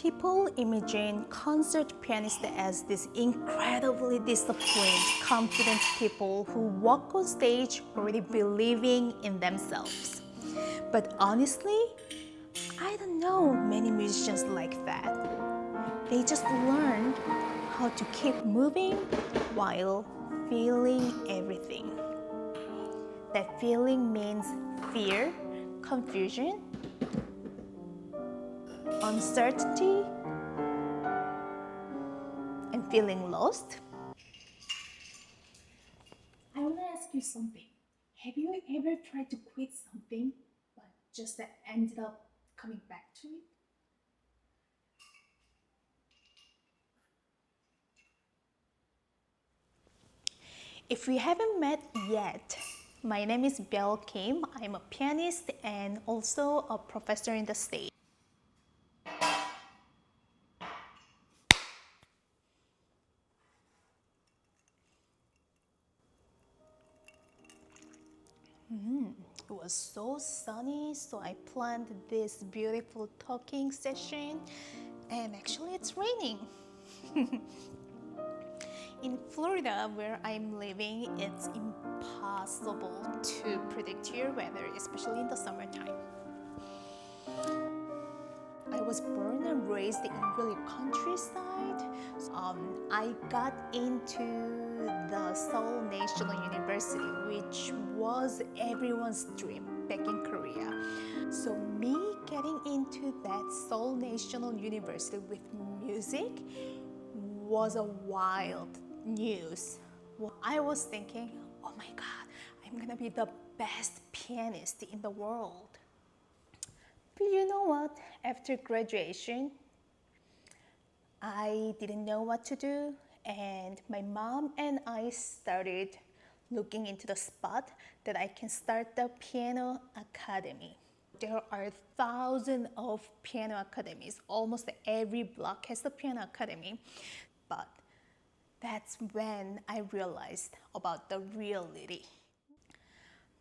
People imagine concert pianists as these incredibly disciplined, confident people who walk on stage already believing in themselves. But honestly, I don't know many musicians like that. They just learn how to keep moving while feeling everything. That feeling means fear, confusion, uncertainty, and feeling lost. I want to ask you something. Have you ever tried to quit something, but just ended up coming back to it? If we haven't met yet, my name is Byeol Kim. I'm a pianist and also a professor in the States. It was so sunny, so I planned this beautiful talking session, and actually it's raining. In Florida, where I'm living, it's impossible to predict your weather, especially in the summertime. I was born and raised in really countryside. I got into the Seoul National University, which was everyone's dream back in Korea. So me getting into that Seoul National University with music was a wild news. I was thinking, oh my God, I'm gonna be the best pianist in the world. But you know what? After graduation, I didn't know what to do, and my mom and I started looking into the spot that I can start the piano academy. There are thousands of piano academies. Almost every block has a piano academy. But that's when I realized about the reality.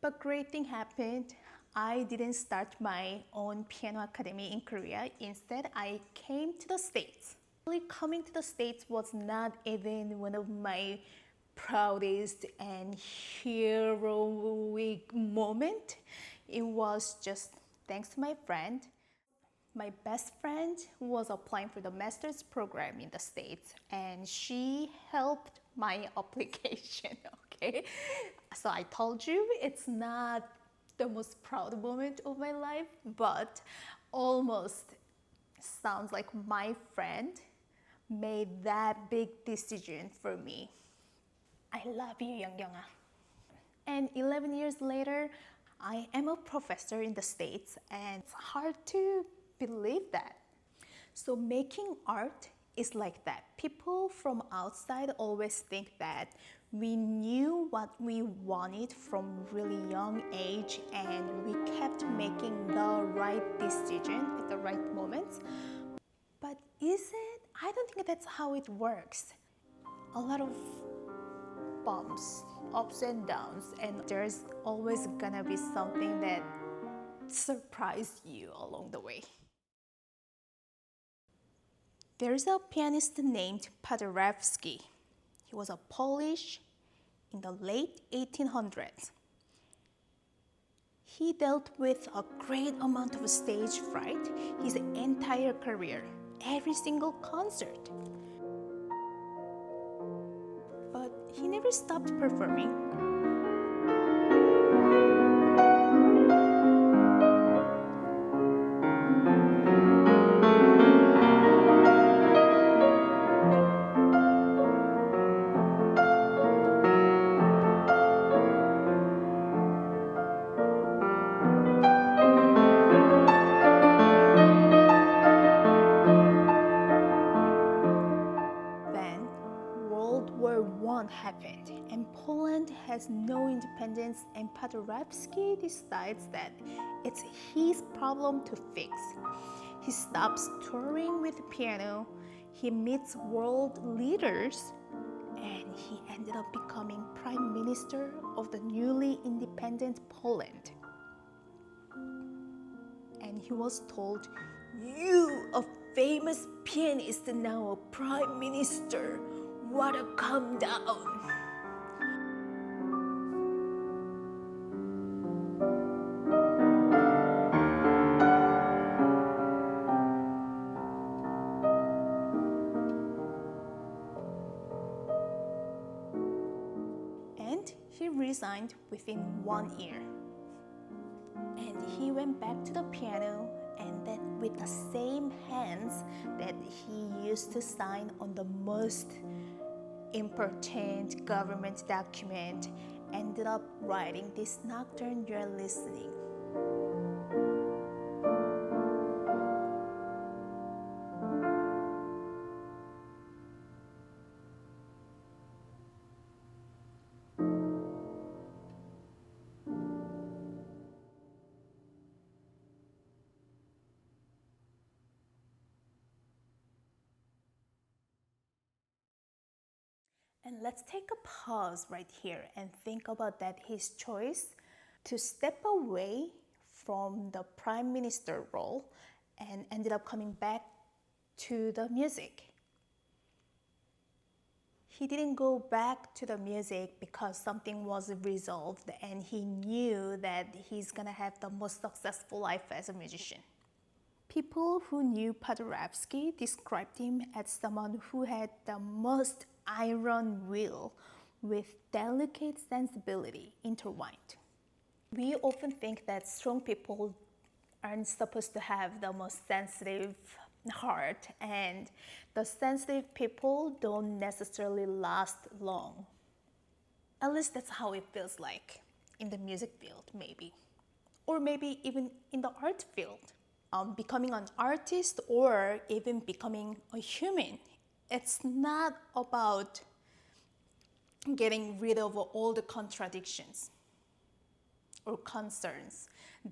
But great thing happened. I didn't start my own piano academy in Korea. Instead, I came to the States. Really, coming to the States was not even one of my proudest and heroic moment. It was just thanks to my friend. My best friend was applying for the master's program in the States, and she helped my application, okay? So I told you it's not the most proud moment of my life, but almost sounds like my friend made that big decision for me. I love you, Youngyounga. And 11 years later, I am a professor in the States, and it's hard to believe that. So making art is like that. People from outside always think that we knew what we wanted from really young age, and we kept making the right decision at the right moments. But is it? I don't think that's how it works. A lot of bumps, ups and downs, and there's always gonna be something that surprised you along the way. There's a pianist named Paderewski. He was a Polish in the late 1800s. He dealt with a great amount of stage fright his entire career, every single concert. But he never stopped performing. Happened, and Poland has no independence, and Paderewski decides that it's his problem to fix. He stops touring with the piano, he meets world leaders, and he ended up becoming Prime Minister of the newly independent Poland. And he was told, "You, a famous pianist, now a prime minister. What a calm down. And he resigned within 1 year. And he went back to the piano, and then with the same hands that he used to sign on the most important government document, ended up writing this nocturne you're listening. And let's take a pause right here and think about that his choice to step away from the prime minister role and ended up coming back to the music. He didn't go back to the music because something was resolved and he knew that he's gonna have the most successful life as a musician. People who knew Paderewski described him as someone who had the most iron will with delicate sensibility intertwined. We often think that strong people aren't supposed to have the most sensitive heart, and the sensitive people don't necessarily last long. At least that's how it feels like in the music field, maybe. Or maybe even in the art field. Becoming an artist or even becoming a human, it's not about getting rid of all the contradictions or concerns,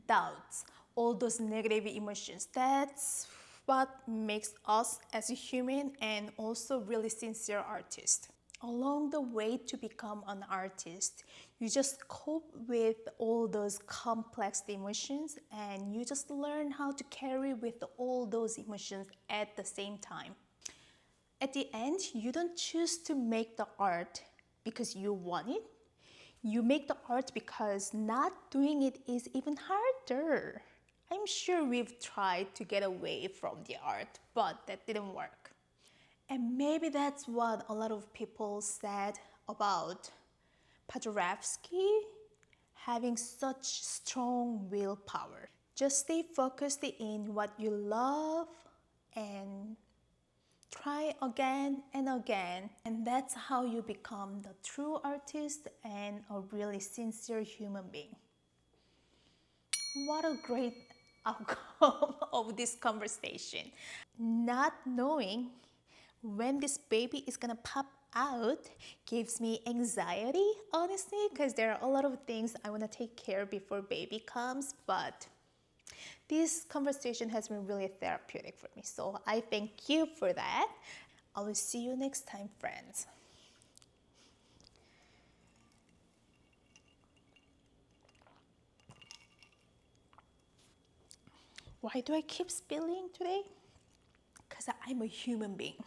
doubts, all those negative emotions. That's what makes us as a human and also really sincere artist. Along the way to become an artist, you just cope with all those complex emotions and you just learn how to carry with all those emotions at the same time. At the end, you don't choose to make the art because you want it. You make the art because not doing it is even harder. I'm sure we've tried to get away from the art, but that didn't work. And maybe that's what a lot of people said about Paderewski having such strong willpower. Just stay focused in what you love and try again and again. And that's how you become the true artist and a really sincere human being. What a great outcome of this conversation. Not knowing when this baby is gonna pop out gives me anxiety, honestly, because there are a lot of things I want to take care of before baby comes, but this conversation has been really therapeutic for me, so I thank you for that. I will see you next time, friends. Why do I keep spilling today? Because I'm a human being.